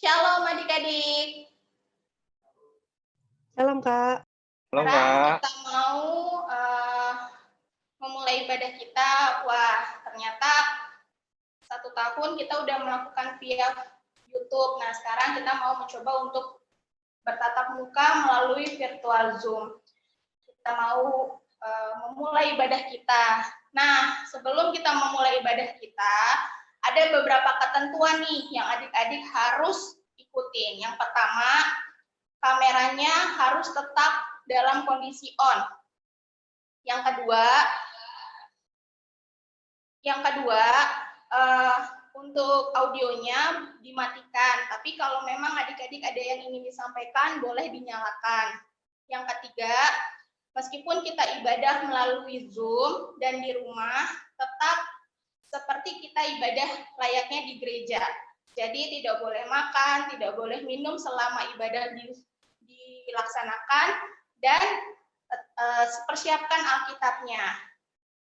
Shalom adik-adik. Salam Kak. Halo Sekarang Kak. kita mau memulai ibadah kita. Wah, ternyata 1 tahun kita udah melakukan via YouTube. Nah, sekarang kita mau mencoba untuk bertatap muka melalui virtual Zoom. Kita mau memulai ibadah kita. Nah, sebelum kita memulai ibadah kita, ada beberapa ketentuan nih yang adik-adik harus ikutin. Yang pertama, kameranya harus tetap dalam kondisi on. Yang kedua, untuk audionya dimatikan. Tapi kalau memang adik-adik ada yang ingin disampaikan, boleh dinyalakan. Yang ketiga, meskipun kita ibadah melalui Zoom dan di rumah, tetap seperti kita ibadah layaknya di gereja. Jadi tidak boleh makan, tidak boleh minum selama ibadah dilaksanakan, dan persiapkan Alkitabnya.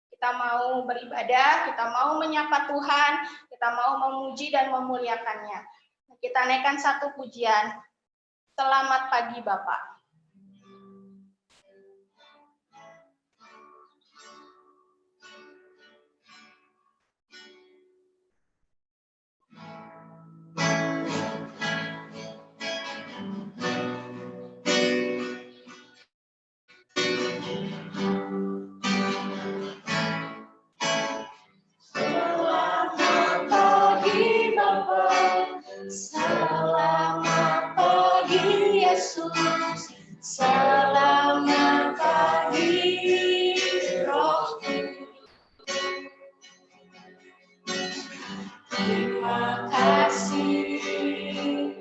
Kita mau beribadah, kita mau menyapa Tuhan, kita mau memuji dan memuliakannya. Kita naikkan 1 pujian. Selamat pagi Bapak. Selamat pagi Yesus, selamat pagi Roh Kudus. Terima kasih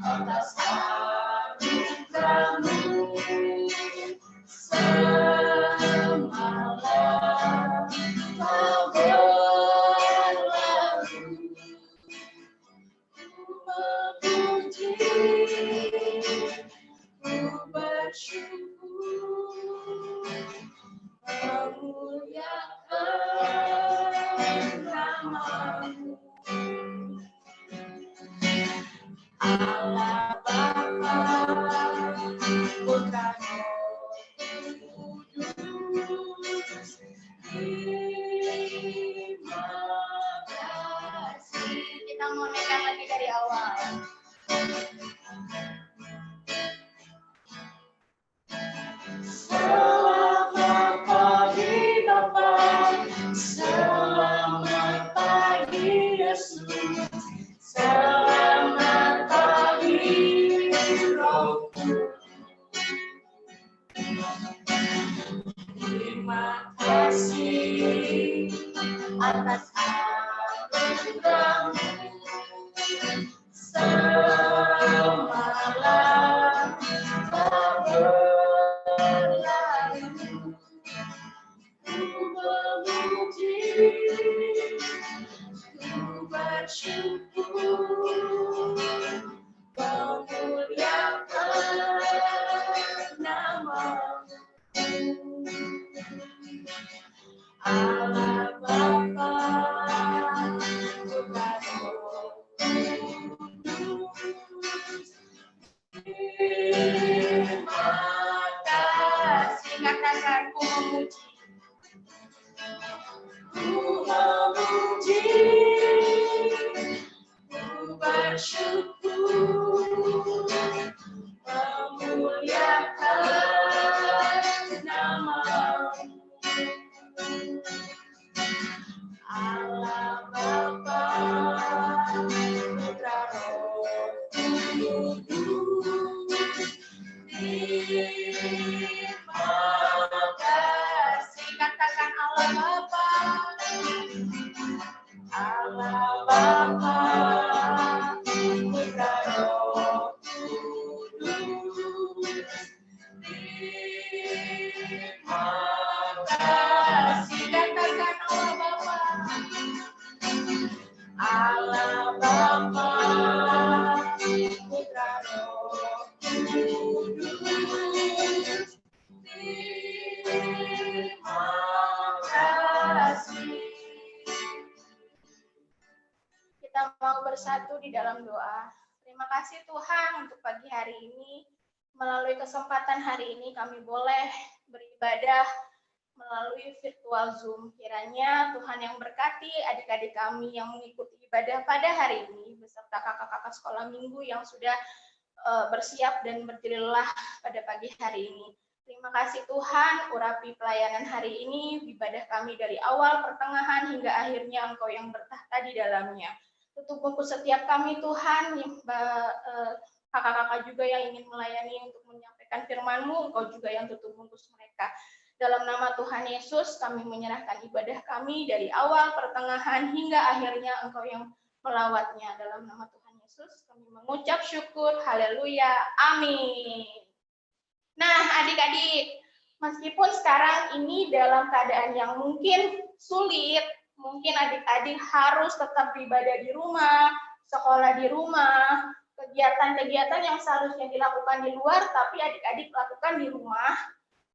atas anugerah-Mu. Semalam Kau berlalu. Memuji, ku bersyukur, memuliakan nama-Mu. Allah Bapa, Putra Roh Kudus, terima kasih. Kita mau naikkan lagi dari awal. Selamat pagi Bapa, selamat pagi Yesus, selamat pagi Roh Kudus. Terima kasih atas anugerah-Mu. Semalam Kau berlalu. Ku memuji, ku bersyukur, memuliakan nama-Mu. Allah Bapa, Putra Roh Kudus, terima kasih. Katakan ku memuji. Ku memuji, ku bersyukur, memuliakan nama-Mu. Allah Bapa, Putra Roh Kudus, terima kasih. Katakan Allah Bapa, Allah Bapa, Putra Roh Kudus, terima kasih. Katakan Allah Bapa, Allah Bapa, Putra Roh Kudus, terima kasih. Kita mau bersatu di dalam doa. Terima kasih Tuhan untuk pagi hari ini. Melalui kesempatan hari ini kami boleh beribadah melalui virtual Zoom. Kiranya Tuhan yang berkati adik-adik kami yang mengikuti ibadah pada hari ini beserta kakak-kakak sekolah minggu yang sudah bersiap dan berdiri lelah pada pagi hari ini. Terima kasih Tuhan, urapi pelayanan hari ini, ibadah kami dari awal, pertengahan, hingga akhirnya Engkau yang bertahta di dalamnya. Tutup bungkus setiap kami Tuhan, kakak-kakak juga yang ingin melayani untuk menyampaikan firman-Mu, Engkau juga yang tutup bungkus mereka. Dalam nama Tuhan Yesus, kami menyerahkan ibadah kami dari awal, pertengahan, hingga akhirnya Engkau yang melawatnya. Dalam nama Tuhan Yesus, kami mengucap syukur, haleluya, amin. Nah, adik-adik, meskipun sekarang ini dalam keadaan yang mungkin sulit, mungkin adik-adik harus tetap beribadah di rumah, sekolah di rumah, kegiatan-kegiatan yang seharusnya dilakukan di luar, tapi adik-adik lakukan di rumah,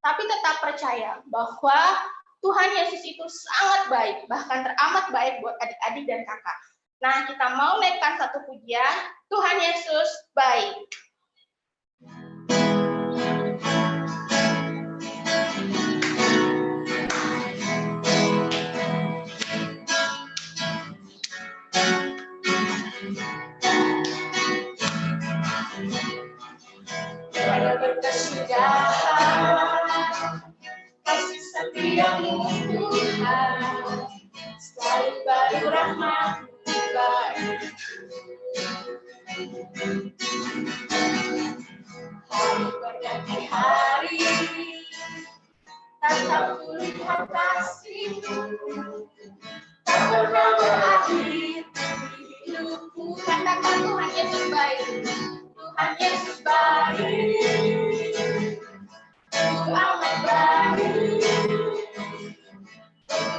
tapi tetap percaya bahwa Tuhan Yesus itu sangat baik, bahkan teramat baik buat adik-adik dan kakak. Nah, kita mau naikkan satu pujian, Tuhan Yesus baik. Tiada berkesudahan, kasih setia-Mu Tuhan, selalu baru rahmat-Mu baik. Hari berganti hari, tatap tulisan kasih-Mu, tak pernah berakhir di hidupku. Katakan Tuhan Yesus baik. Tuhan Yesus baik, amat baik,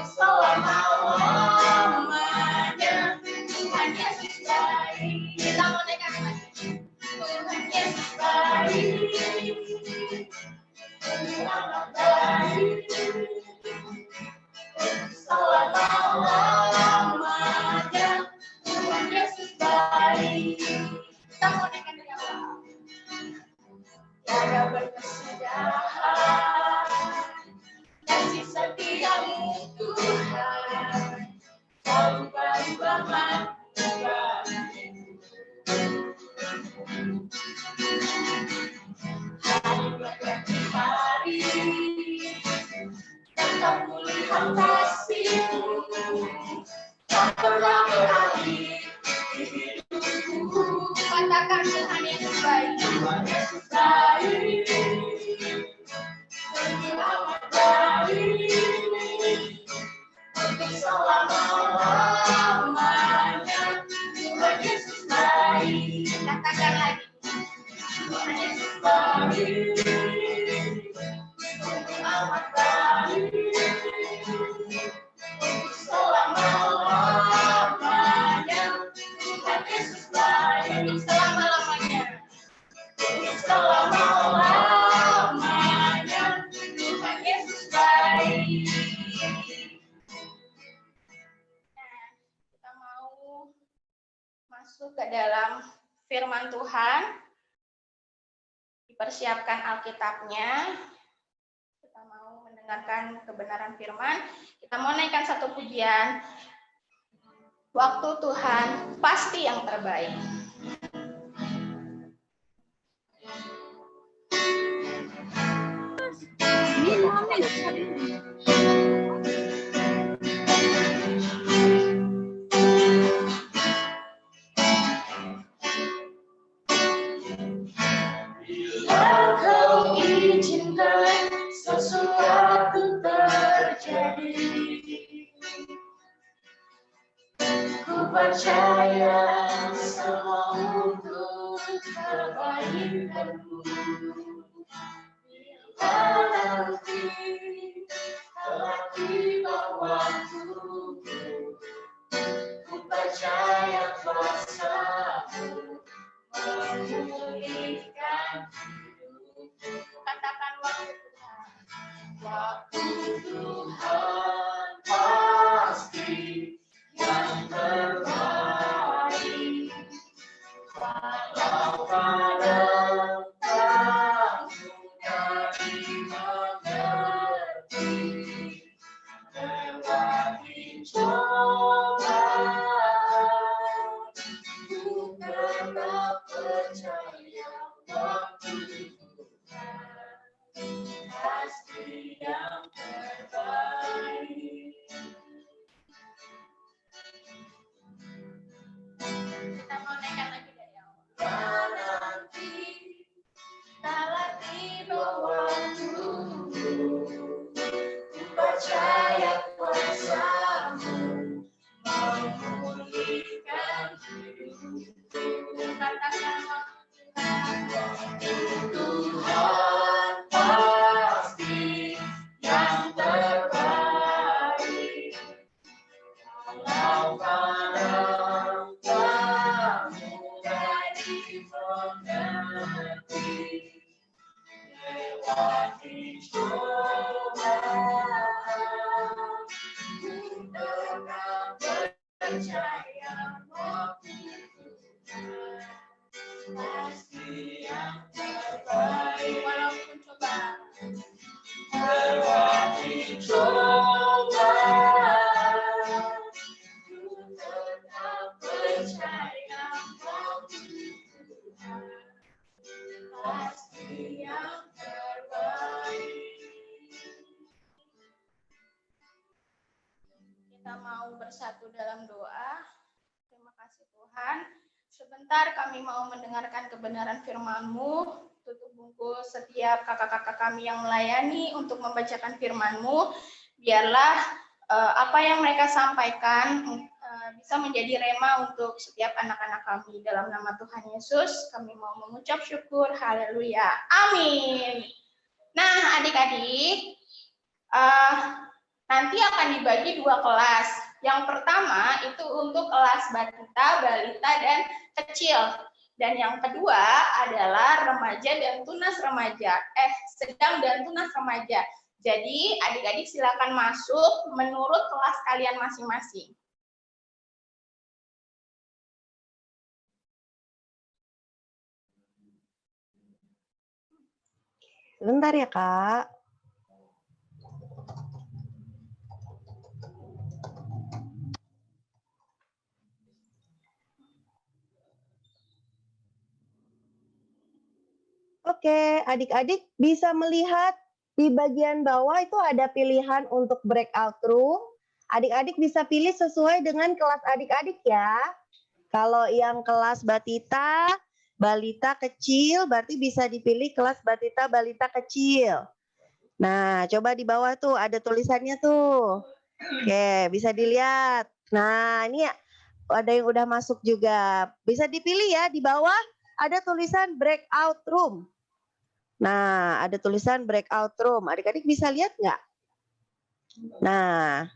selama-lamanya. Tuhan Yesus baik. Kita mau naikkan lagi. Tuhan Yesus baik, amat baik, selama-lamanya. Tuhan Yesus baik. Kita mau naikkan dari awal. Tiada berkesudahan, kasih setia-Mu Tuhan, selalu baru rahmat-Mu baik. Hari berganti hari, tetap pulihkan kasih-Mu, tak pernah berakhir di hidupku. Katakan Tuhan Yesus baik. Tuhan Yesus baik, amat baik, untuk selama-lamanya. Tuhan Yesus baik. Katakan lagi. Tuhan Yesus baik, amat baik, untuk selama-lamanya. Tuhan Yesus baik, untuk selama-lamanya. Untuk selama-lamanya. Tuhan Yesus baik. Nah, kita mau masuk ke dalam firman Tuhan. Dipersiapkan Alkitabnya. Kita mau mendengarkan kebenaran firman. Kita mau naikkan satu pujian. Waktu Tuhan pasti yang terbaik. Bila Kau izinkan sesuatu terjadi, ku percaya semua untuk kebaikanmu. Bila nanti telah tiba waktuku, ku percaya kuasa-Mu memulihkan hidupku. Katakan waktu Tuhan. Waktu Tuhan pasti yang terbaik. Kita mau naikkan lagi dari awal. Telah tiba waktumu, percaya kuasa-Mu memulihkan hidupku. Katakan Tuhan pasti yang terbaik. Kalau kamu mudah dimengerti, lewati cobaan, tetap percaya waktu Tuhan pasti yang terbaik. Walaupun cobaan, lewati cobaan, tetap percaya waktu Tuhan pasti yang terbaik. Kita mau bersatu dalam doa. Terima kasih Tuhan. Sebentar kami mau mendengarkan kebenaran firman-Mu. Tutup bungkus setiap kakak-kakak kami yang melayani untuk membacakan firman-Mu. Biarlah apa yang mereka sampaikan bisa menjadi rema untuk setiap anak-anak kami. Dalam nama Tuhan Yesus, kami mau mengucap syukur. Haleluya. Amin. Nah, adik-adik, nanti akan dibagi 2 kelas. Yang pertama itu untuk kelas balita, balita, dan kecil. Dan yang kedua adalah remaja dan tunas remaja. Sedang dan tunas remaja. Jadi adik-adik silakan masuk menurut kelas kalian masing-masing. Sebentar ya, Kak. Oke, adik-adik bisa melihat di bagian bawah itu ada pilihan untuk breakout room. Adik-adik bisa pilih sesuai dengan kelas adik-adik ya. Kalau yang kelas batita, balita kecil, berarti bisa dipilih kelas batita, balita kecil. Nah, coba di bawah tuh ada tulisannya tuh. Oke, bisa dilihat. Nah, ini ya, ada yang udah masuk juga. Bisa dipilih ya, di bawah ada tulisan breakout room. Nah, ada tulisan breakout room. Adik-adik bisa lihat nggak? Nah,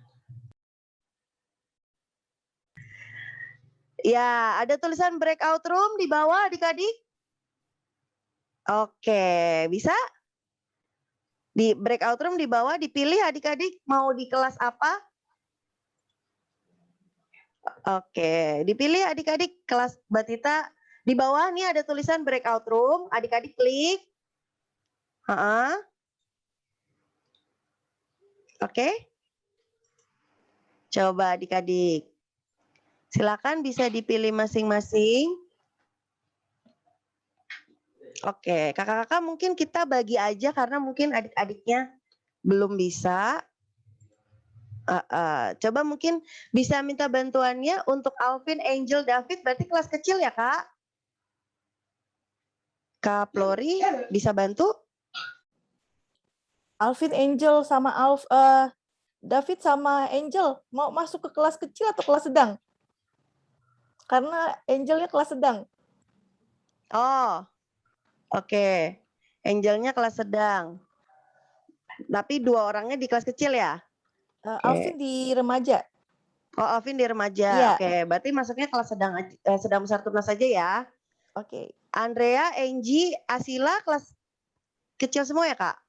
ya, ada tulisan breakout room di bawah adik-adik. Oke, bisa? Di breakout room di bawah dipilih adik-adik mau di kelas apa? Oke, dipilih adik-adik kelas batita. Di bawah nih ada tulisan breakout room, adik-adik klik. Oke. Coba adik-adik. Silakan bisa dipilih masing-masing. Oke, kakak-kakak mungkin kita bagi aja karena mungkin adik-adiknya belum bisa. Coba mungkin bisa minta bantuannya untuk Alvin, Angel, David, berarti kelas kecil ya Kak? Kak Flori bisa bantu? Alvin, Angel sama David sama Angel mau masuk ke kelas kecil atau kelas sedang? Karena Angelnya kelas sedang. Oh, oke. Angelnya kelas sedang. Tapi 2 orangnya di kelas kecil ya? Alvin di remaja. Oh, Alvin di remaja. Iya. Oke, berarti masuknya kelas sedang besar tunas saja ya. Oke. Andrea, Angie, Asila kelas kecil semua ya, Kak?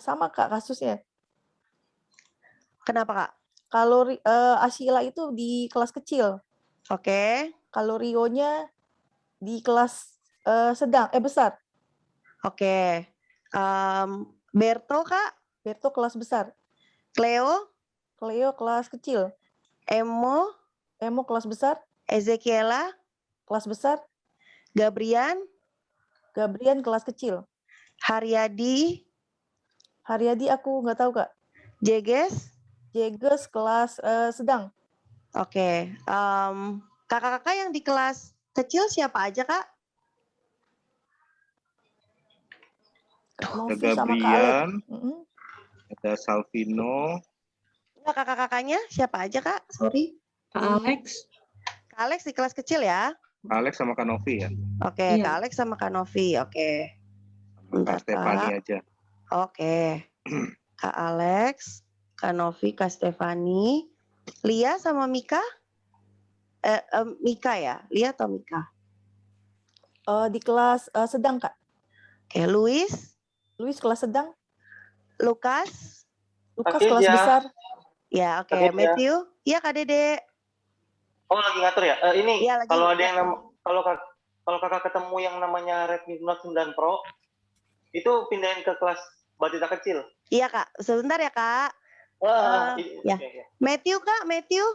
Sama Kak kasusnya. Kenapa, Kak? Kalau Asila itu di kelas kecil. Oke. Kalau Rionya di kelas Besar. Oke. Berto, Kak? Berto kelas besar. Cleo? Cleo kelas kecil. Emo? Emo kelas besar. Ezekiela? Kelas besar. Gabrian? Gabrian kelas kecil. Haryadi? Haryadi aku nggak tahu, Kak. Jeges? Jeges kelas sedang. Oke. Kakak-kakak yang di kelas kecil siapa aja, Kak? Kak Ada Novi sama Kak Alek. Gabrian, ada Salvino, Enggak, kakak-kakaknya siapa aja, Kak? Sorry. Kak Alex. Kak Alex di kelas kecil ya? Alex sama Kak Novi ya. Oke, Iya. Kak Alex sama Kak Novi. Oke. Sama Bentar, Kak Stefani Kak. aja. Oke. Kak Alex, Kak Novi, Kak Stefani. Lia sama Mika? Mika ya? Lia atau Mika? Di kelas sedang, Kak. Oke, Luis, Luis kelas sedang. Lukas. Lukas Oke, kelas ya. besar. Ya, oke. Oke, ya. Matthew. Iya, Kak Dede. Oh, lagi ngatur ya? Ini Iya, lagi. kalau ada yang kalau kakak ketemu yang namanya Redmi Note 9 Pro, itu pindahin ke kelas batita kecil. Iya, Kak. Sebentar ya, Kak. Ya. Oke. Matthew, Kak. Matthew.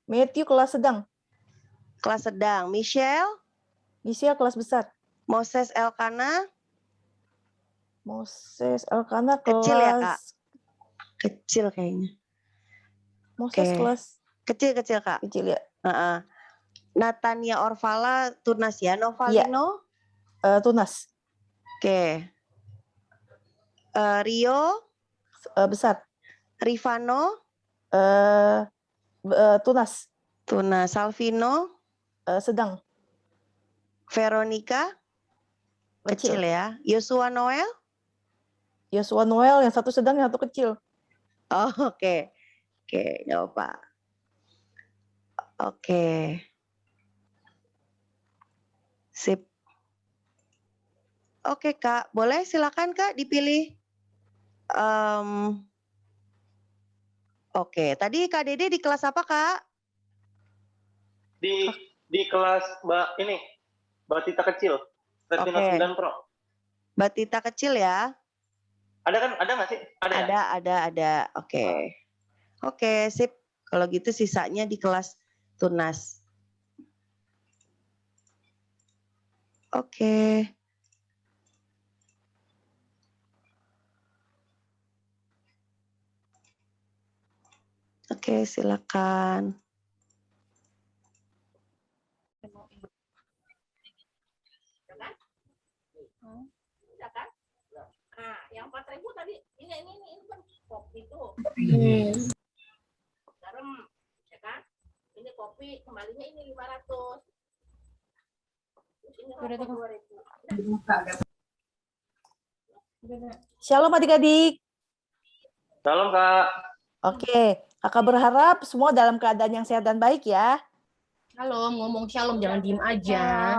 Matthew kelas sedang. Kelas sedang. Michelle. Michelle kelas besar. Moses Elkana. Moses Elkana kelas Kecil ya, Kak? Kecil kayaknya. Moses Oke. kelas Kecil-kecil, Kak. kecil ya. Natania Orvala Tunas ya. Novalino. Tunas Oke. Rio. besar. Rifano. Tunas Tunas. Salvino. sedang. Veronica. Kecil Kecil. ya. Yosua Noel. Yosua Noel yang satu sedang, yang satu kecil. Oh, oke. Oke, nggak apa. Oke. Sip. Oke, Kak. Boleh silakan, Kak, dipilih. Oke, tadi Kak Dede di kelas apa, Kak? Di kelas batita kecil. Redmi Note 9 Pro. Batita kecil ya? Ada kan? Ada nggak sih? Ada ya? Ada. Oke. Oke, sip. Kalau gitu sisanya di kelas tunas. Oke. Oke, silakan. Ya kan? Nah, yang 4.000 tadi ini kan kopi tuh. Garam, ya kan? Ini kopi, kembalinya ini 500. Terus ini rokok 2.000. Shalom adik-adik. Salam, Kak. Oke, kakak berharap semua dalam keadaan yang sehat dan baik ya. Shalom, ngomong shalom, jangan diem aja.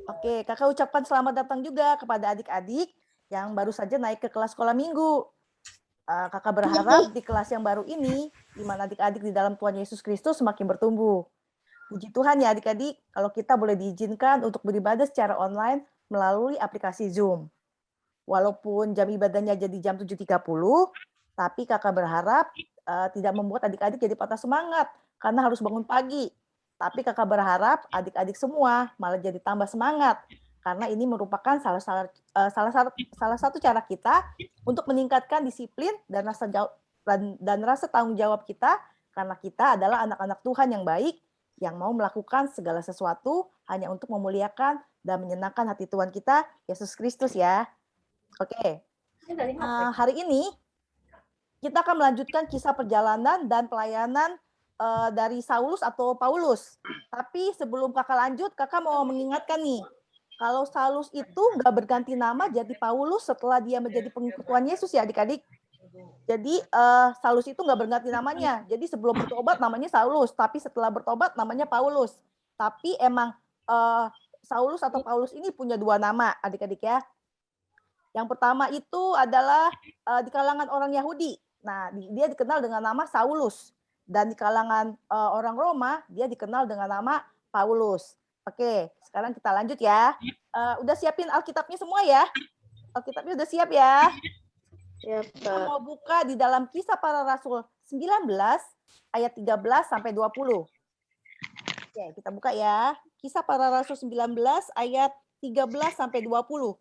Oke, kakak ucapkan selamat datang juga kepada adik-adik yang baru saja naik ke kelas sekolah minggu. Kakak berharap di kelas yang baru ini, di mana adik-adik di dalam Tuhan Yesus Kristus semakin bertumbuh. Puji Tuhan ya adik-adik, kalau kita boleh diizinkan untuk beribadah secara online melalui aplikasi Zoom. Walaupun jam ibadahnya jadi jam 7.30, tapi kakak berharap tidak membuat adik-adik jadi patah semangat karena harus bangun pagi. Tapi kakak berharap adik-adik semua malah jadi tambah semangat karena ini merupakan salah satu cara kita untuk meningkatkan disiplin dan rasa tanggung jawab kita karena kita adalah anak-anak Tuhan yang baik yang mau melakukan segala sesuatu hanya untuk memuliakan dan menyenangkan hati Tuhan kita Yesus Kristus ya. Oke. Hari ini kita akan melanjutkan kisah perjalanan dan pelayanan dari Saulus atau Paulus. Tapi sebelum kakak lanjut, kakak mau mengingatkan nih, kalau Saulus itu nggak berganti nama jadi Paulus setelah dia menjadi pengikut Tuhan Yesus ya adik-adik. Jadi Saulus itu nggak berganti namanya. Jadi sebelum bertobat namanya Saulus, tapi setelah bertobat namanya Paulus. Tapi emang Saulus atau Paulus ini punya dua nama adik-adik ya. Yang pertama itu adalah di kalangan orang Yahudi. Nah, dia dikenal dengan nama Saulus. Dan di kalangan orang Roma, dia dikenal dengan nama Paulus. Oke, sekarang kita lanjut ya. Udah siapin Alkitabnya semua ya? Alkitabnya udah siap ya? Ya, Kita mau buka di dalam Kisah Para Rasul 19 ayat 13 sampai 20. Oke, kita buka ya. Kisah Para Rasul 19 ayat 13 sampai 20.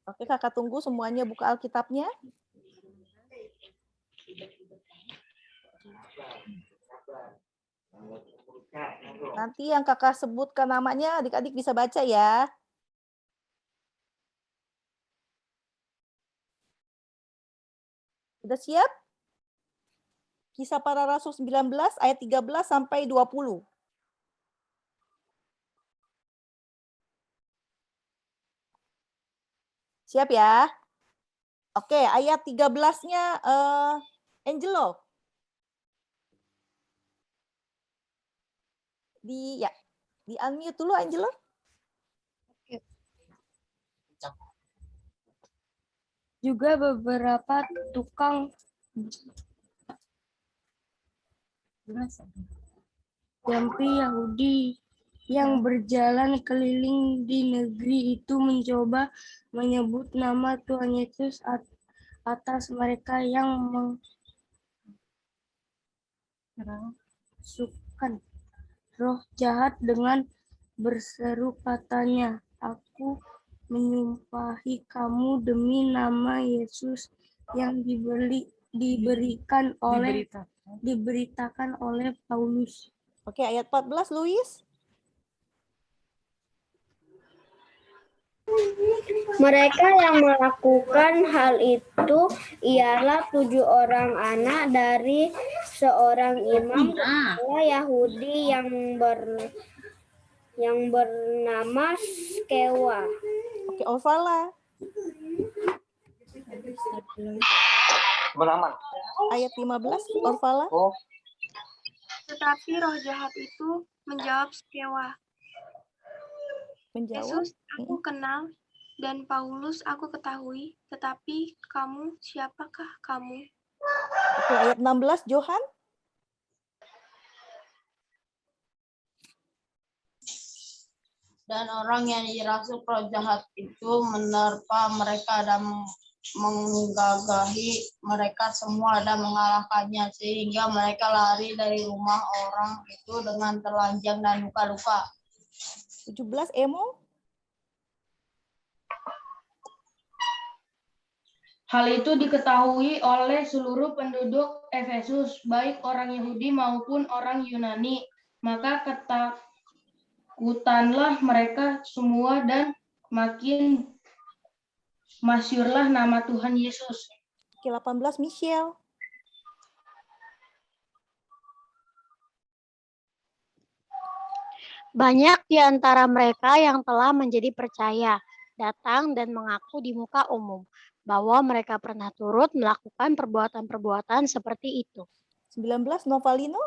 Oke, Kakak tunggu semuanya buka Alkitabnya. Nanti yang Kakak sebutkan namanya, adik-adik bisa baca ya. Udah siap? Kisah Para Rasul 19 ayat 13 sampai 20. Siap ya? Oke, ayat 13-nya Angelo. Di unmute dulu Angelo. Juga beberapa tukang jampi Yahudi yang berjalan keliling di negeri itu mencoba menyebut nama Tuhan Yesus atas mereka yang mengerasukan roh jahat dengan berseru katanya, "Aku menyumpahi kamu demi nama Yesus yang diberitakan oleh Paulus." Oke, ayat 14, Luis. Mereka yang melakukan hal itu ialah 7 orang anak dari seorang imam kepala Yahudi yang bernama Skewa. Oke, Orvala. Beraman. Ayat 15, Orvala. Oh, Tetapi roh jahat itu menjawab Skewa, Menjawab. "Yesus aku kenal dan Paulus aku ketahui, tetapi kamu siapakah kamu?" Oke, ayat 16, Johan. Dan orang yang dirasuk roh jahat itu menerpa mereka dan menggagahi mereka semua dan mengalahkannya sehingga mereka lari dari rumah orang itu dengan telanjang dan luka-luka. 17, Emo. Hal itu diketahui oleh seluruh penduduk Efesus, baik orang Yahudi maupun orang Yunani. Maka ketakutanlah mereka semua dan makin masyhurlah nama Tuhan Yesus. Oke, 18, Michelle. Banyak di antara mereka yang telah menjadi percaya, datang dan mengaku di muka umum bahwa mereka pernah turut melakukan perbuatan-perbuatan seperti itu. 19, Novalino.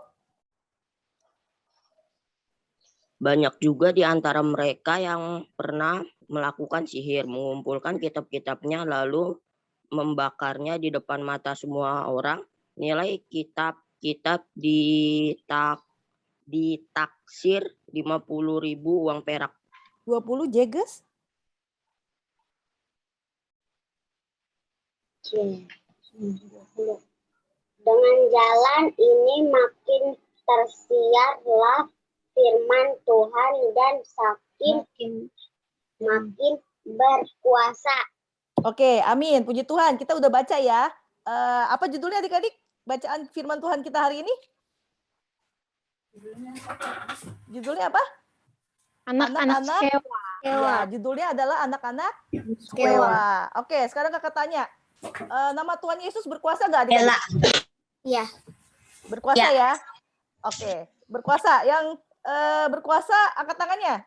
Banyak juga di antara mereka yang pernah melakukan sihir, mengumpulkan kitab-kitabnya lalu membakarnya di depan mata semua orang. Nilai kitab-kitab ditaksir 50.000 uang perak. 20, Jeges. Dengan jalan ini makin tersiarlah firman Tuhan dan makin berkuasa. Oke, amin. Puji Tuhan. Kita udah baca ya. Apa judulnya adik-adik? Bacaan firman Tuhan kita hari ini? Judulnya apa? Anak-anak Skewa. Ya, judulnya adalah anak-anak Skewa. Oke, sekarang kakak tanya. Nama Tuhan Yesus berkuasa nggak adik-adik? Iya. Berkuasa ya? Oke, berkuasa. Yang berkuasa angkat tangannya.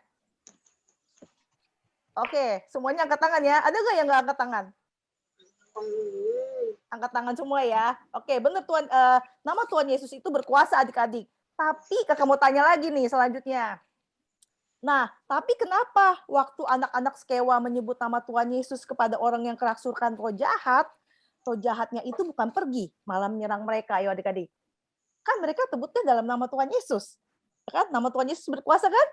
Oke, semuanya angkat tangan ya. Ada nggak yang nggak angkat tangan? Angkat tangan semua ya. Oke, benar Tuhan. Nama Tuhan Yesus itu berkuasa adik-adik. Tapi kakak mau tanya lagi nih selanjutnya. Nah, tapi kenapa waktu anak-anak Skewa menyebut nama Tuhan Yesus kepada orang yang kerasukan roh jahatnya itu bukan pergi, malah menyerang mereka, ayo adik-adik. Kan mereka sebutnya dalam nama Tuhan Yesus. Kan nama Tuhan Yesus berkuasa kan?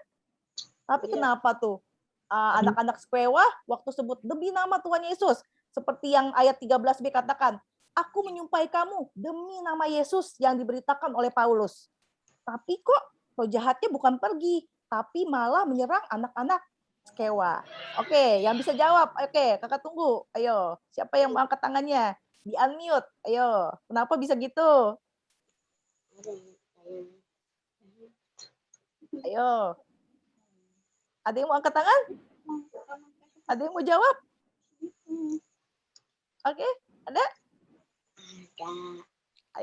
Tapi kenapa tuh anak-anak Skewa waktu sebut demi nama Tuhan Yesus, seperti yang ayat 13b katakan, aku menyumpahi kamu demi nama Yesus yang diberitakan oleh Paulus. Tapi kok roh jahatnya bukan pergi, tapi malah menyerang anak-anak Skewa. Oke, yang bisa jawab. Oke, kakak tunggu. Ayo, siapa yang mau angkat tangannya? Di unmute. Ayo, kenapa bisa gitu? Ayo. Ada yang mau angkat tangan? Ada yang mau jawab? Oke, ada?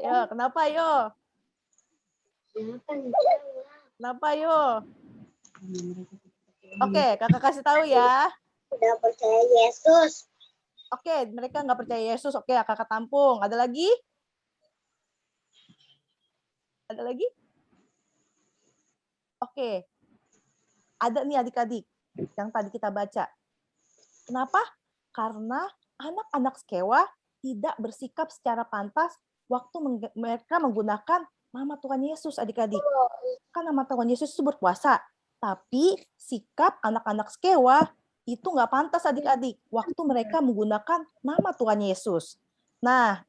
Ayo, kenapa ayo? Kenapa ayo? Oke, kakak kasih tahu ya. Tidak percaya Yesus. Oke, mereka nggak percaya Yesus. Oke, kakak tampung. Ada lagi? Ada lagi? Oke. Ada nih adik-adik yang tadi kita baca. Kenapa? Karena anak-anak Skewa tidak bersikap secara pantas waktu mereka menggunakan nama Tuhan Yesus, adik-adik. Kan nama Tuhan Yesus itu berkuasa. Tapi sikap anak-anak Skewa itu nggak pantas, adik-adik, waktu mereka menggunakan nama Tuhan Yesus. Nah,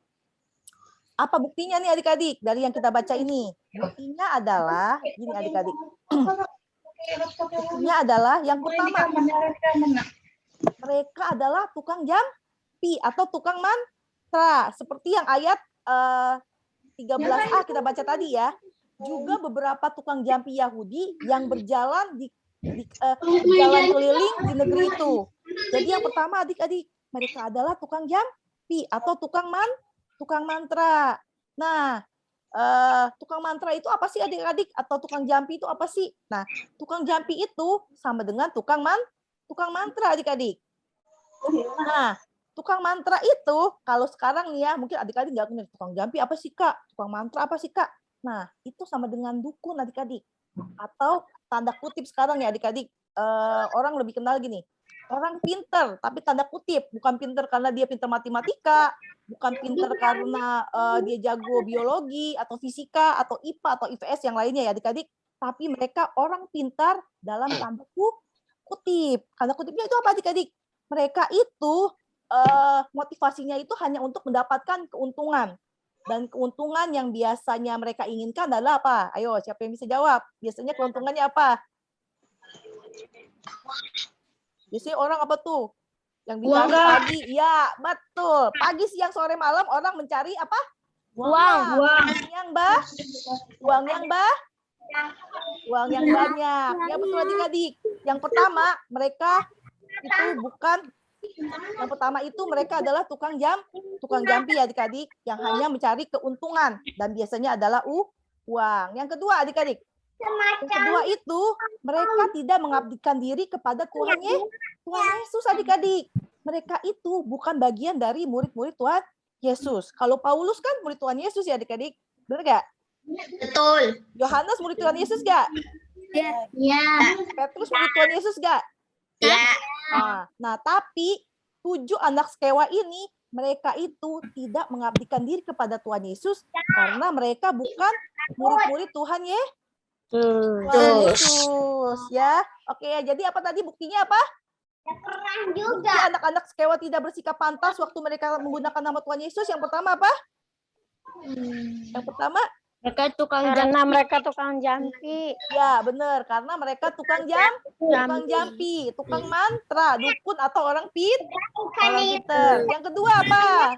apa buktinya nih adik-adik dari yang kita baca ini? Buktinya adalah, gini adik-adik. Buktinya adalah yang pertama, mereka adalah tukang jampi atau tukang mantra. Seperti yang ayat 13a kita baca tadi ya. Juga beberapa tukang jampi Yahudi yang berjalan berjalan keliling di negeri itu. Jadi yang pertama adik-adik, mereka adalah tukang jampi atau tukang mantra. Nah, tukang mantra itu apa sih adik-adik? Atau tukang jampi itu apa sih? Nah, tukang jampi itu sama dengan tukang mantra adik-adik. Nah, tukang mantra itu kalau sekarang nih ya, mungkin adik-adik nggak punya tukang jampi apa sih Kak? Tukang mantra apa sih Kak? Nah, itu sama dengan dukun adik-adik. Atau tanda kutip sekarang ya adik-adik, orang lebih kenal gini. Orang pinter, tapi tanda kutip. Bukan pinter karena dia pinter matematika, bukan pinter karena dia jago biologi, atau fisika, atau IPA, atau IPS yang lainnya ya adik-adik. Tapi mereka orang pintar dalam tanda kutip. Tanda kutipnya itu apa adik-adik? Mereka itu motivasinya itu hanya untuk mendapatkan keuntungan. Dan keuntungan yang biasanya mereka inginkan adalah apa? Ayo, siapa yang bisa jawab? Biasanya keuntungannya apa? Biasanya orang apa tuh? Yang dicari pagi. Ya, betul. Pagi, siang, sore, malam orang mencari apa? Uang. Uang yang banyak. Ya, betul adik-adik. Yang pertama, mereka itu bukan. Yang pertama itu mereka adalah tukang jampi adik-adik yang hanya mencari keuntungan dan biasanya adalah uang. Yang kedua adik-adik, yang kedua itu mereka tidak mengabdikan diri kepada Tuhan Yesus adik-adik. Mereka itu bukan bagian dari murid-murid Tuhan Yesus. Kalau Paulus kan murid Tuhan Yesus ya adik-adik, benar gak? Betul. Yohanes murid Tuhan Yesus gak? Ya. Petrus murid Tuhan Yesus gak? Ya. Nah, tapi 7 anak Skewa ini, mereka itu tidak mengabdikan diri kepada Tuhan Yesus karena mereka bukan murid-murid Tuhan Yesus. Ya, oke. Jadi apa tadi buktinya apa? Bukti anak-anak Skewa tidak bersikap pantas waktu mereka menggunakan nama Tuhan Yesus. Yang pertama apa? Yang pertama? Mereka tukang jampi. Ya, benar. Karena mereka tukang jampi, tukang mantra, dukun atau orang pinter. Yang kedua apa?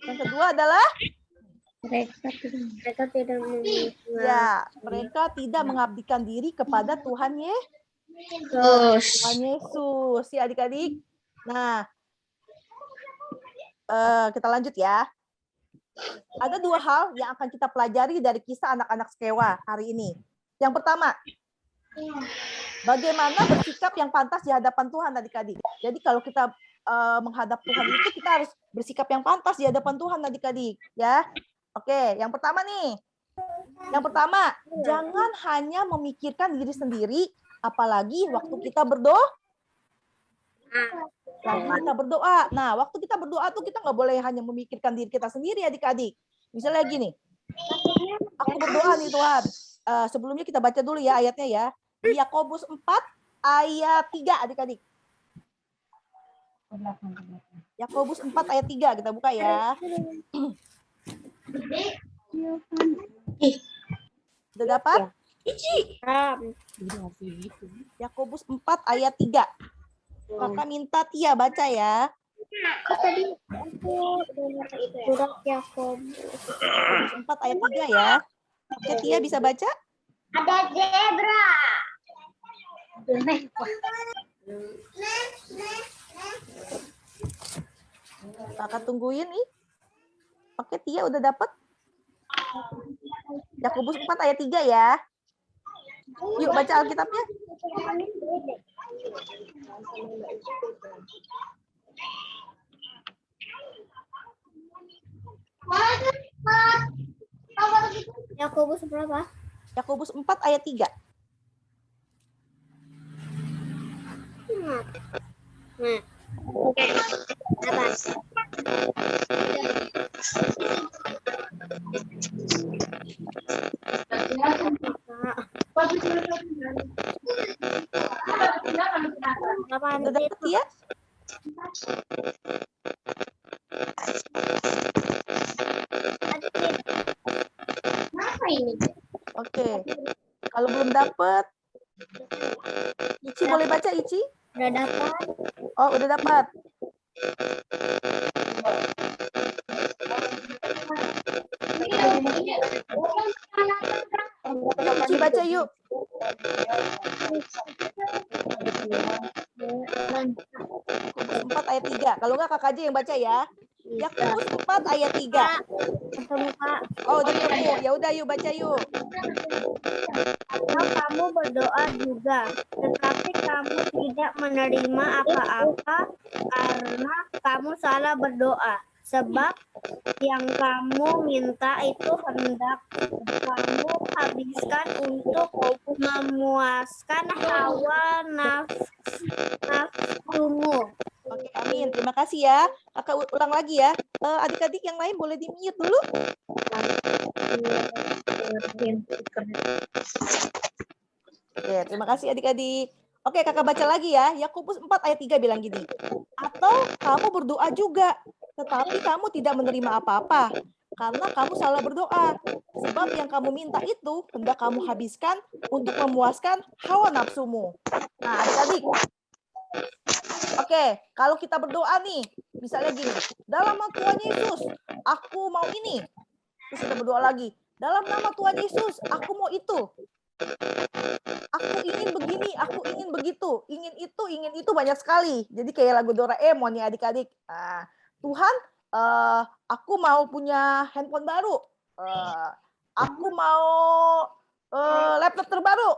Yang kedua adalah? Mereka tidak Ya, mereka tidak mengabdikan diri kepada Tuhan Tuhan Yesus. Ya, adik-adik. Nah, kita lanjut ya. Ada 2 hal yang akan kita pelajari dari kisah anak-anak Skewa hari ini. Yang pertama, bagaimana bersikap yang pantas di hadapan Tuhan adik-adik. Jadi kalau kita menghadap Tuhan itu kita harus bersikap yang pantas di hadapan Tuhan adik-adik. Ya, oke. Yang pertama nih, jangan hanya memikirkan diri sendiri, apalagi waktu kita berdoa. Nah, waktu kita berdoa tuh kita nggak boleh hanya memikirkan diri kita sendiri adik-adik. Misalnya gini, aku berdoa nih Tuhan, sebelumnya kita baca dulu ya ayatnya ya. Di Yakobus 4 ayat 3 adik-adik. Yakobus 4 ayat 3 kita buka ya. Udah dapat? Yakobus 4 ayat 3. Kakak minta Tia baca ya. Tadi aku dengar itu ya. Surat Yakobus. Yakobus 4 ayat 3 ya. Oke, Tia bisa baca? Ada zebra. Kakak tungguin nih. Oke, Tia udah dapat? Yakobus 4 ayat 3 ya. Yuk baca Alkitabnya. Yakobus berapa? Yakobus 4 ayat 3. Oke. Atas. Udah dapet ya? Apa ini? Oke. Kalau belum dapet, Ici boleh baca Ici? Udah dapat. Oh, udah dapat. Yuk, Ici baca yuk. Yakobus 4 ayat 3. Kalau enggak kakak aja yang baca ya. Yakobus 4 ayat 3. Oh, udah ketemu. Ya udah yuk baca yuk. Kalau kamu berdoa juga, tetapi kamu tidak menerima apa-apa karena kamu salah berdoa. Sebab yang kamu minta itu hendak kamu habiskan untuk memuaskan hawa nafsumu. Oke, amin. Terima kasih ya. Kakak ulang lagi ya. Adik-adik yang lain boleh di-mute dulu. Oke, terima kasih adik-adik. Oke, kakak baca lagi ya. Yakobus 4 ayat 3 bilang gini. Atau kamu berdoa juga, tetapi kamu tidak menerima apa-apa karena kamu salah berdoa. Sebab yang kamu minta itu hendak kamu habiskan untuk memuaskan hawa nafsumu. Nah, adik-adik. Oke, kalau kita berdoa nih, misalnya gini, dalam nama Tuhan Yesus, aku mau ini. Terus kita berdoa lagi, dalam nama Tuhan Yesus, aku mau itu. Aku ingin begini, aku ingin begitu, ingin itu banyak sekali. Jadi kayak lagu Doraemon ya adik-adik. Nah, Tuhan, aku mau punya handphone baru. Aku mau laptop terbaru.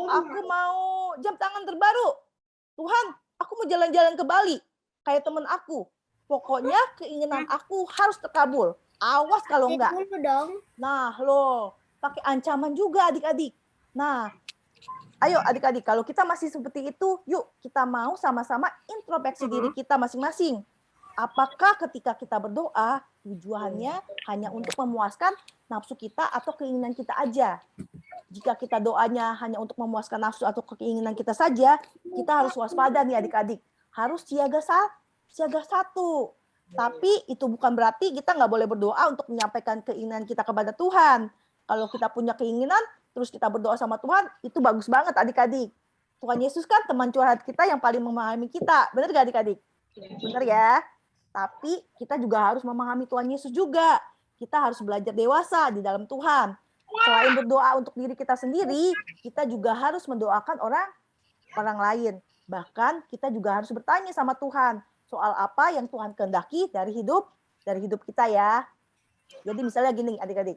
Aku mau jam tangan terbaru. Tuhan, aku mau jalan-jalan ke Bali. Kayak temen aku. Pokoknya keinginan aku harus terkabul. Awas kalau enggak. Nah, loh. Pakai ancaman juga adik-adik. Nah, ayo adik-adik, kalau kita masih seperti itu, yuk kita mau sama-sama introspeksi diri kita masing-masing. Apakah ketika kita berdoa, tujuannya hanya untuk memuaskan nafsu kita atau keinginan kita aja? Jika kita doanya hanya untuk memuaskan nafsu atau keinginan kita saja, kita harus waspada nih adik-adik. Harus siaga satu. Tapi itu bukan berarti kita nggak boleh berdoa untuk menyampaikan keinginan kita kepada Tuhan. Kalau kita punya keinginan, terus kita berdoa sama Tuhan, itu bagus banget adik-adik. Tuhan Yesus kan teman curhat kita yang paling memahami kita. Benar gak adik-adik? Benar ya? Tapi kita juga harus memahami Tuhan Yesus juga. Kita harus belajar dewasa di dalam Tuhan. Selain berdoa untuk diri kita sendiri, kita juga harus mendoakan orang lain. Bahkan kita juga harus bertanya sama Tuhan soal apa yang Tuhan kehendaki dari hidup kita ya. Jadi misalnya gini adik-adik.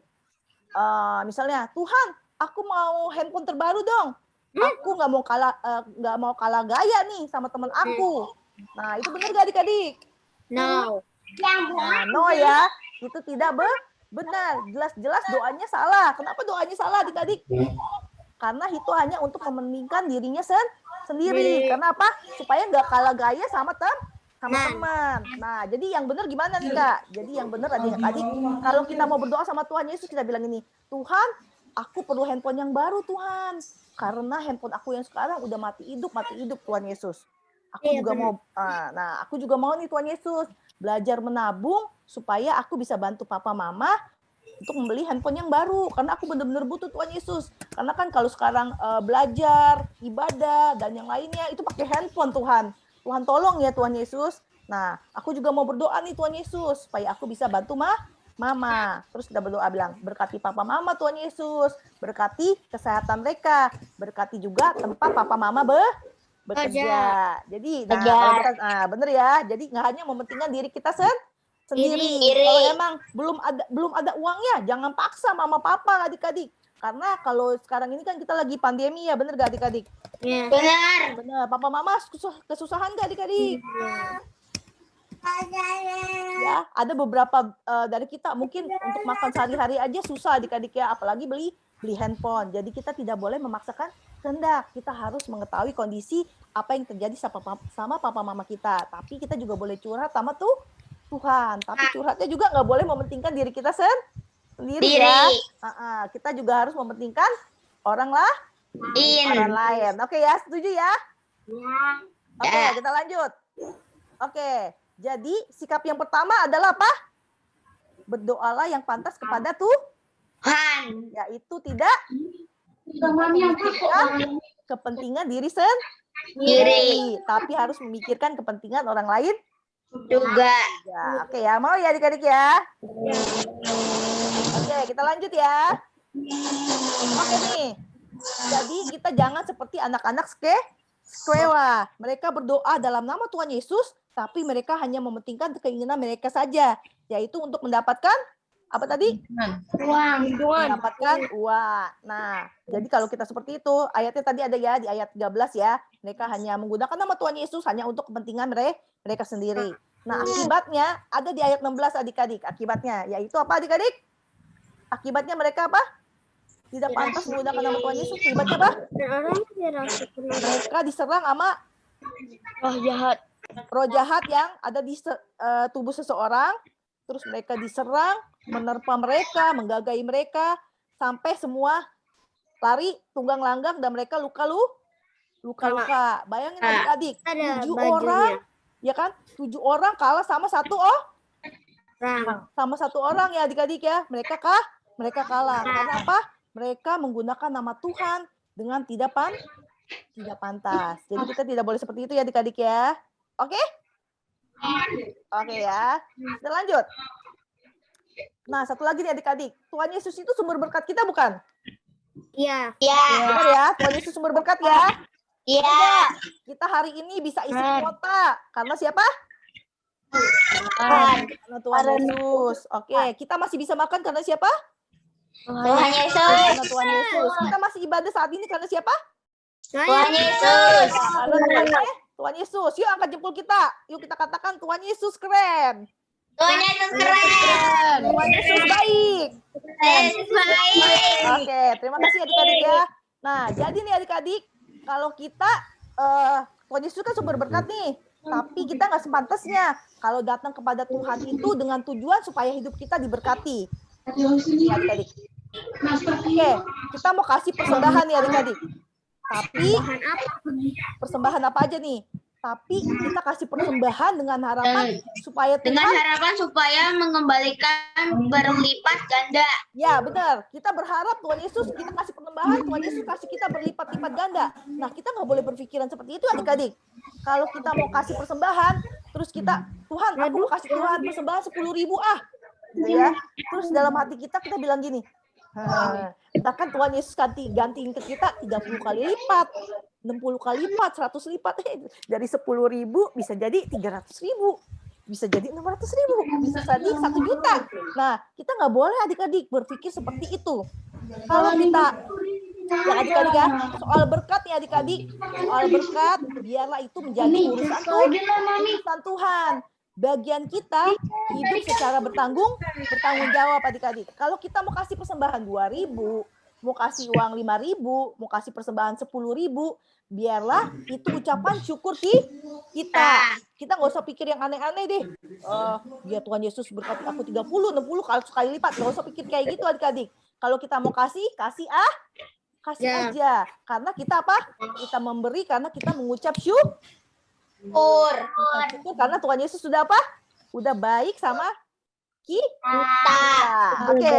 Misalnya Tuhan, aku mau handphone terbaru dong. Aku nggak mau kalah gaya nih sama teman aku. Nah itu benar gak adik-adik? No. Nah, no ya, itu tidak benar. Jelas-jelas doanya salah. Kenapa doanya salah adik-adik? Karena itu hanya untuk mementingkan dirinya sendiri. Kenapa? Supaya nggak kalah gaya sama teman. Nah, jadi yang benar gimana nih Kak? Jadi yang benar adik-adik, kalau kita mau berdoa sama Tuhan Yesus, kita bilang ini, Tuhan, aku perlu handphone yang baru Tuhan. Karena handphone aku yang sekarang udah mati hidup Tuhan Yesus. Aku juga mau, aku juga mau nih Tuhan Yesus belajar menabung supaya aku bisa bantu papa mama untuk membeli handphone yang baru, karena aku benar-benar butuh Tuhan Yesus. Karena kan kalau sekarang belajar, ibadah, dan yang lainnya itu pakai handphone Tuhan. Tuhan tolong ya Tuhan Yesus. Nah, aku juga mau berdoa nih Tuhan Yesus, supaya aku bisa bantu mama. Terus kita berdoa bilang, berkati papa mama Tuhan Yesus, berkati kesehatan mereka, berkati juga tempat papa mama bekerja. Jadi, kalau kita, bener ya, jadi nggak hanya mementingkan diri kita sendiri. Kalau emang belum ada uangnya, jangan paksa mama papa adik-adik. Karena kalau sekarang ini kan kita lagi pandemi ya, bener gak adik-adik? Ya. Bener. Papa mama kesusahan gak adik-adik? Ya, ada beberapa dari kita mungkin untuk makan sehari-hari aja susah adik-adik ya, apalagi beli handphone. Jadi kita tidak boleh memaksakan kehendak. Kita harus mengetahui kondisi apa yang terjadi sama papa mama kita. Tapi kita juga boleh curhat sama Tuhan, tapi curhatnya juga nggak boleh mementingkan diri kita sendiri ya. Kita juga harus mementingkan orang lain. Oke ya, setuju ya? Oke, kita lanjut. Oke, jadi sikap yang pertama adalah apa? Berdoalah yang pantas kepada Tuhan, yaitu tidak memikirkan kepentingan diri sendiri, tapi harus memikirkan kepentingan orang lain juga. Oke ya, mau ya adik-adik ya? Oke, kita lanjut ya. Oke nih, jadi kita jangan seperti anak-anak skrewa. Mereka berdoa dalam nama Tuhan Yesus, tapi mereka hanya mementingkan keinginan mereka saja, yaitu untuk mendapatkan apa tadi? Uang. Mendapatkan uang. Nah, jadi kalau kita seperti itu, ayatnya tadi ada ya di ayat 13 ya. Mereka hanya menggunakan nama Tuhan Yesus hanya untuk kepentingan mereka sendiri. Nah, akibatnya ada di ayat 16 adik-adik. Akibatnya yaitu apa adik-adik? Akibatnya mereka apa? Tidak pantas menggunakan nama Tuhan Yesus. Akibatnya apa? Mereka diserang sama roh jahat yang ada di tubuh seseorang. Terus mereka diserang, menerpa mereka, menggagai mereka, sampai semua lari tunggang langgang dan mereka luka-luka. Bayangin adik-adik, 7 orang, ya kan? 7 orang kalah sama satu orang ya adik-adik ya. Mereka kalah. Karena apa? Mereka menggunakan nama Tuhan dengan tidak pantas. Jadi kita tidak boleh seperti itu ya adik-adik ya. Oke? Oke ya. Kita lanjut. Nah, satu lagi nih adik-adik. Tuhan Yesus itu sumber berkat kita bukan? Iya. Benar ya? Tuhan Yesus sumber berkat ya? Iya. Kita hari ini bisa isi kuota. Karena siapa? Karena Tuhan Yesus. Oke, kita masih bisa makan karena siapa? Tuhan Yesus. Karena Tuhan Yesus. Kita masih ibadah saat ini karena siapa? Tuhan Yesus. Karena Tuhan Yesus. Yuk angkat jempol kita. Yuk kita katakan Tuhan Yesus keren. Tuhan Yesus keren. Tuhan Yesus baik. Tuhan Yesus baik. Oke, terima kasih adik-adik ya. Nah, jadi nih adik-adik, kalau kita Tuhan Yesus kan sumber berkat nih, tapi kita nggak sepantasnya kalau datang kepada Tuhan itu dengan tujuan supaya hidup kita diberkati. Adik-adik. Oke, kita mau kasih persembahan nih adik-adik. Tapi persembahan apa aja nih? Tapi kita kasih persembahan dengan harapan supaya Tuhan, mengembalikan berlipat ganda. Ya benar, kita berharap Tuhan Yesus kita kasih persembahan, Tuhan Yesus kasih kita berlipat-lipat ganda. Nah kita nggak boleh berpikiran seperti itu adik-adik. Kalau kita mau kasih persembahan, terus kita, Tuhan aku mau kasih Tuhan persembahan 10.000 gitu ya. Terus dalam hati kita bilang gini, katakan Tuhan Yesus gantiin ke kita 30 kali lipat, 60 kali lipat, 100 lipat. Dari 10.000 bisa jadi 300.000, bisa jadi 600.000, bisa jadi 1 juta. Nah, kita nggak boleh adik-adik berpikir seperti itu. Kalau kita, ya adik-adik ya, soal berkat ya adik-adik, soal berkat, biarlah itu menjadi urusan Tuhan. Bagian kita hidup secara bertanggung jawab adik-adik. Kalau kita mau kasih persembahan 2.000, mau kasih uang 5.000, mau kasih persembahan 10.000, biarlah itu ucapan syukur kita. Kita nggak usah pikir yang aneh-aneh deh. Ya Tuhan Yesus berkati aku 30, 60 kali lipat. Nggak usah pikir kayak gitu adik-adik. Kalau kita mau kasih aja. Karena kita apa? Kita memberi karena kita mengucap syukur. Karena Tuhan Yesus sudah apa? Udah baik sama kita. Oke,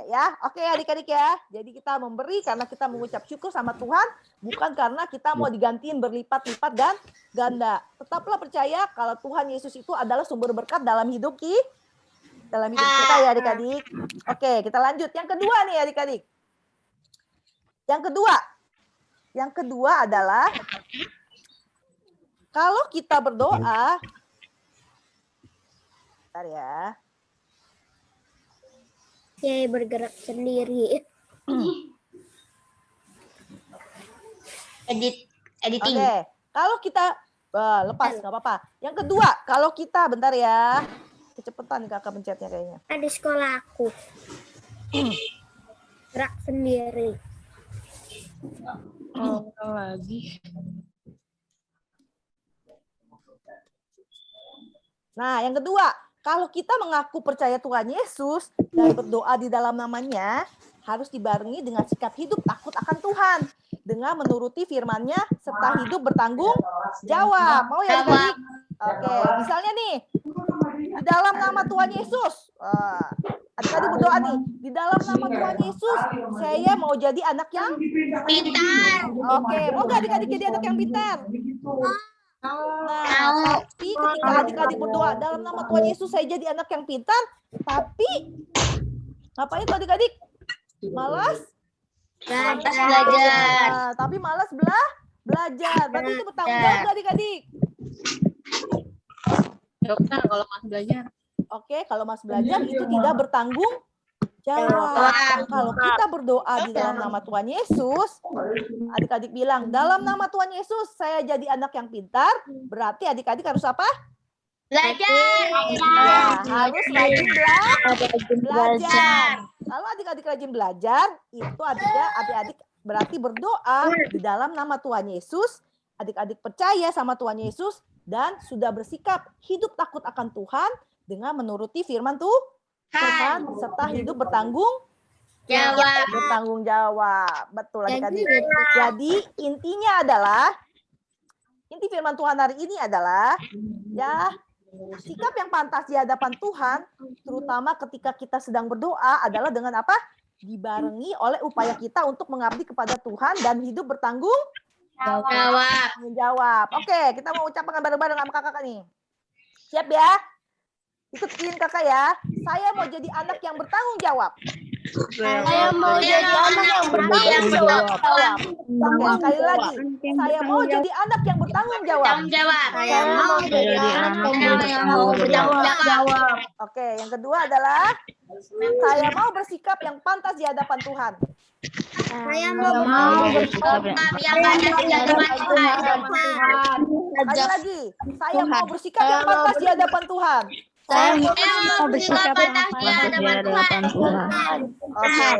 ya. Oke, adik-adik ya. Jadi kita memberi karena kita mengucap syukur sama Tuhan, bukan karena kita mau digantiin berlipat-lipat dan ganda. Tetaplah percaya kalau Tuhan Yesus itu adalah sumber berkat dalam hidup kita ya adik-adik. Oke, kita lanjut. Yang kedua nih adik-adik. Yang kedua adalah kalau kita berdoa, bentar ya. Kiai bergerak sendiri. Editing. Oke, kalau kita lepas nggak apa-apa. Yang kedua, kalau kita bentar ya, kecepatan kakak pencetnya kayaknya. Ada sekolah aku. Gerak sendiri. Lagi. Nah, yang kedua, kalau kita mengaku percaya Tuhan Yesus dan berdoa di dalam namanya, harus dibarengi dengan sikap hidup takut akan Tuhan. Dengan menuruti firman-Nya serta hidup bertanggung jawab. Mau ya adik-adik? Oke, misalnya nih, di dalam nama Tuhan Yesus. Adik-adik berdoa nih, di dalam nama Tuhan Yesus, saya mau jadi anak yang pintar. Oke, mau gak adik-adik jadi anak yang pintar? Nah, tapi ketika adik-adik berdoa dalam nama Tuhan Yesus saya jadi anak yang pintar, tapi ngapain tuh adik-adik? Malas belajar. Tapi malas belajar. Berarti itu bertanggung jawab adik-adik. Dokter kalau mas belajar. Oke, kalau mas belajar itu tidak bertanggung jawab. Kalau kita berdoa di dalam nama Tuhan Yesus, adik-adik bilang, dalam nama Tuhan Yesus saya jadi anak yang pintar, berarti adik-adik harus apa? Belajar. Ya, harus rajin belajar. Kalau adik-adik rajin belajar, itu artinya adik-adik berarti berdoa di dalam nama Tuhan Yesus, adik-adik percaya sama Tuhan Yesus, dan sudah bersikap hidup takut akan Tuhan dengan menuruti firman Tuhan serta hidup bertanggung jawab. Betul adik-adik. Jadi intinya adalah inti firman Tuhan hari ini adalah ya sikap yang pantas di hadapan Tuhan, terutama ketika kita sedang berdoa adalah dengan apa? Dibarengi oleh upaya kita untuk mengabdi kepada Tuhan dan hidup bertanggung jawab. Oke, kita mau ucapkan bareng-bareng sama kakak nih. Siap ya? Ikutin kakak ya. Saya mau jadi anak yang bertanggung jawab. Saya mau jadi anak yang bertanggung jawab. Oke, sekali lagi. Saya mau jadi anak yang bertanggung jawab. Saya mau jadi anak yang bertanggung jawab. Oke, yang kedua adalah saya mau bersikap yang pantas di hadapan Tuhan. Saya mau bersikap yang pantas di hadapan Tuhan. Lagi, saya mau bersikap yang pantas di hadapan Tuhan. Saya mau bersikap pantas di hadapan Tuhan. Oke.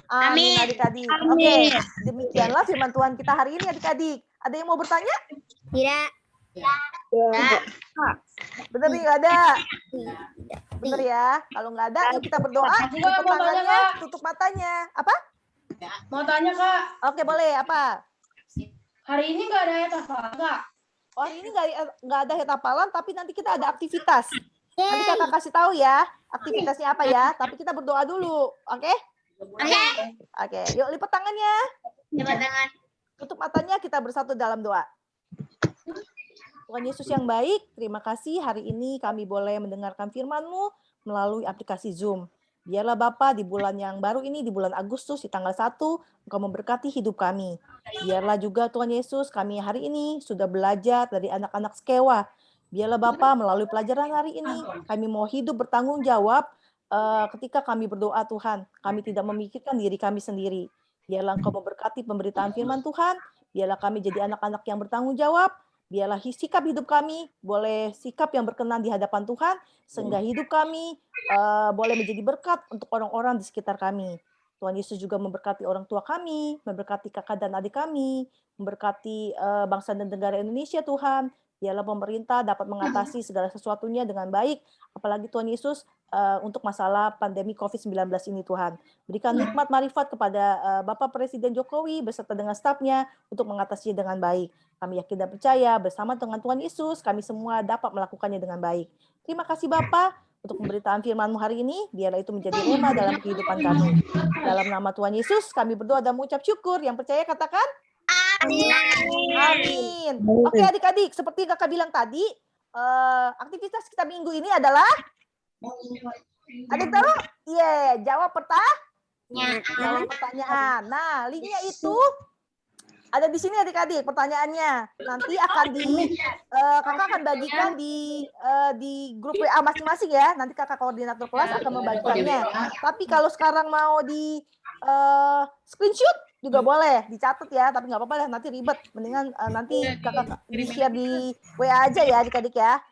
Amin adik-adik. Oke, demikianlah firman Tuhan kita hari ini adik-adik. Ada yang mau bertanya? Tidak. Bener nih, nggak ada. Bener ya. Kalau nggak ada, yuk kita berdoa. Tutup tangannya, tutup matanya. Apa? Mau tanya Kak. Oke, boleh. Apa? Hari ini nggak ada ayat hafalan Kak? Oh, hari ini nggak ada ayat hafalan, tapi nanti kita ada aktivitas. Nanti kakak kasih tahu ya, aktivitasnya apa ya. Tapi kita berdoa dulu, oke? Oke, yuk lipat tangannya. Lipat tangan. Tutup matanya, kita bersatu dalam doa. Tuhan Yesus yang baik, terima kasih hari ini kami boleh mendengarkan firman-Mu melalui aplikasi Zoom. Biarlah Bapa di bulan yang baru ini, di bulan Agustus, di tanggal 1, Engkau memberkati hidup kami. Biarlah juga Tuhan Yesus, kami hari ini sudah belajar dari anak-anak Skewa. Biarlah Bapa melalui pelajaran hari ini, kami mau hidup bertanggung jawab ketika kami berdoa Tuhan. Kami tidak memikirkan diri kami sendiri. Biarlah Engkau memberkati pemberitaan firman Tuhan. Biarlah kami jadi anak-anak yang bertanggung jawab. Biarlah sikap hidup kami boleh sikap yang berkenan di hadapan Tuhan, sehingga hidup kami boleh menjadi berkat untuk orang-orang di sekitar kami. Tuhan Yesus juga memberkati orang tua kami, memberkati kakak dan adik kami, memberkati bangsa dan negara Indonesia Tuhan. Biarlah pemerintah dapat mengatasi segala sesuatunya dengan baik, apalagi Tuhan Yesus untuk masalah pandemi COVID-19 ini Tuhan. Berikan nikmat marifat kepada Bapak Presiden Jokowi beserta dengan stafnya untuk mengatasinya dengan baik. Kami yakin dan percaya bersama dengan Tuhan Yesus kami semua dapat melakukannya dengan baik. Terima kasih Bapak untuk pemberitaan firman-Mu hari ini, biarlah itu menjadi rema dalam kehidupan kami. Dalam nama Tuhan Yesus kami berdoa dan mengucap syukur. Yang percaya katakan amin. Oke adik-adik, seperti kakak bilang tadi, aktivitas kita minggu ini adalah, adik tahu? Iya, jawab pertanyaan. Nah, linknya itu ada di sini adik-adik pertanyaannya. Nanti akan kakak akan bagikan di grup WA masing-masing ya. Nanti kakak koordinator kelas akan membagikannya. Tapi kalau sekarang mau di screenshot juga boleh, dicatat ya. Tapi nggak apa-apa lah, nanti ribet. Mendingan nanti kakak di-share di WA aja ya adik-adik ya.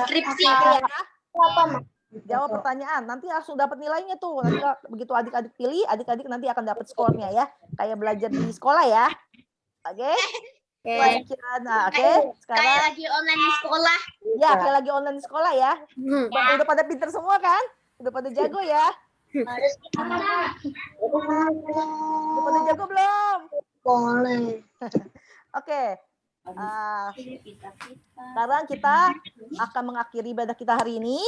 Skripsi. Jawab pertanyaan, nanti langsung dapat nilainya tuh. Nanti begitu adik-adik pilih, adik-adik nanti akan dapat skornya ya. Kayak belajar di sekolah ya. Oke? Nah, oke. Sekarang Kayak lagi online di sekolah. ya, kayak lagi online di sekolah ya. Udah pada pinter semua kan? Udah pada jago ya? Udah pada jago belum? Boleh. Oke. Sekarang kita akan mengakhiri ibadah kita hari ini.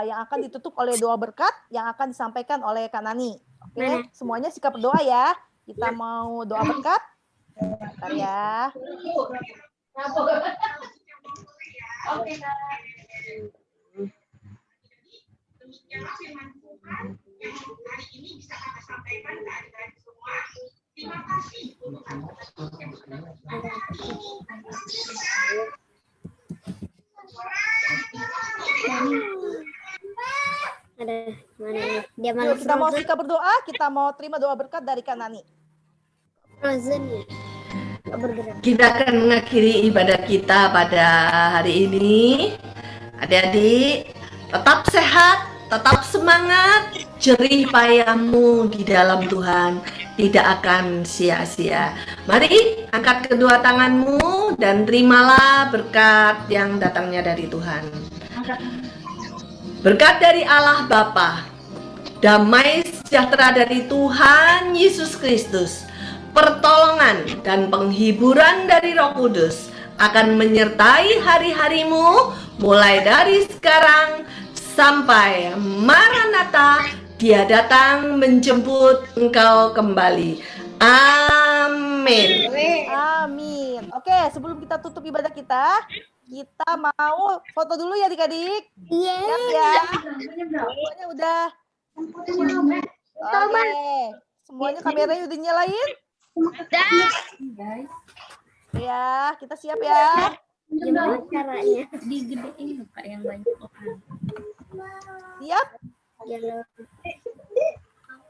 Yang akan ditutup oleh doa berkat yang akan disampaikan oleh Kak Nani. Oke, semuanya sikap berdoa ya. Kita mau doa berkat. Bentar ya. Oke. Hari ini bisa kita sampaikan ke adik-adik semua. Terima kasih untuk Ada mana nih? Dia Yuk, kita mau sikap berdoa, kita mau terima doa berkat dari Kak Nani. Frozen ya. Kita akan mengakhiri ibadah kita pada hari ini. Adik-adik, tetap sehat, tetap semangat, jerih payahmu di dalam Tuhan tidak akan sia-sia. Mari angkat kedua tanganmu dan terimalah berkat yang datangnya dari Tuhan. Berkat dari Allah Bapa, damai sejahtera dari Tuhan Yesus Kristus, pertolongan dan penghiburan dari Roh Kudus akan menyertai hari-harimu mulai dari sekarang sampai Maranatha, Dia datang menjemput engkau kembali. Amin. Amin. Oke, sebelum kita tutup ibadah kita mau foto dulu ya adik-adik. Iya. Siap ya. Semuanya udah. Oke. Semuanya kameranya udah nyalain? Ya, kita siap ya. Gimana caranya? Digedein Kak yang banyak orang. Siap? 1,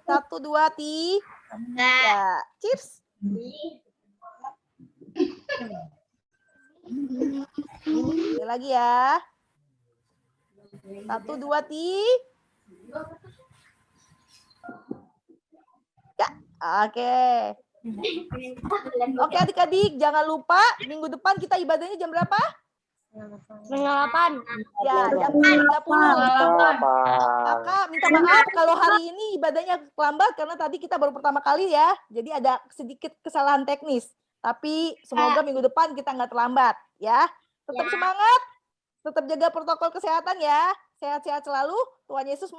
2, 3. Cheers. Ini lagi ya. 1, 2, 3. Ya, oke. Oke adik-adik, jangan lupa minggu depan kita ibadahnya jam berapa? Jam 8. Ya, jam 10.30. Maka minta maaf kalau hari ini ibadahnya lambat karena tadi kita baru pertama kali ya. Jadi ada sedikit kesalahan teknis. Tapi semoga minggu depan kita nggak terlambat ya. Tetap semangat, tetap jaga protokol kesehatan ya. Sehat-sehat selalu. Tuhan Yesus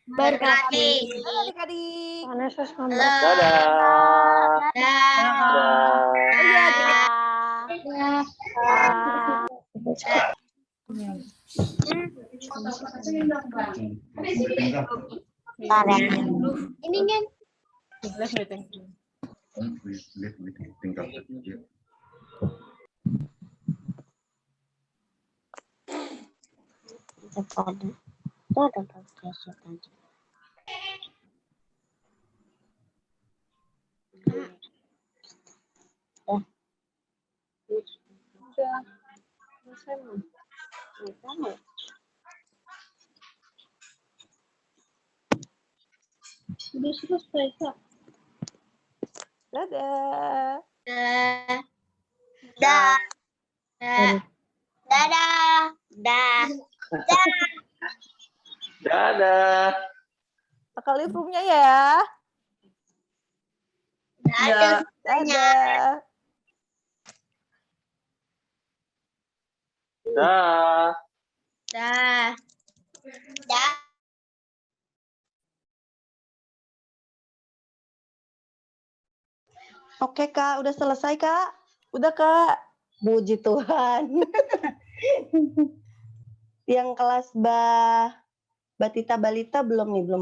Berkati. Halo adik-adik. Tuhan Yesus Dadah. Ini kan Sudah selesai, Kak. Dadah. Dah. Dadah. Dah. Dadah. Kakak live roomnya ya. Dadah. Dadah. Dah. Dah. Dah. Oke Kak, udah selesai Kak? Udah Kak. Puji Tuhan. Yang kelas Batita Balita belum nih, belum.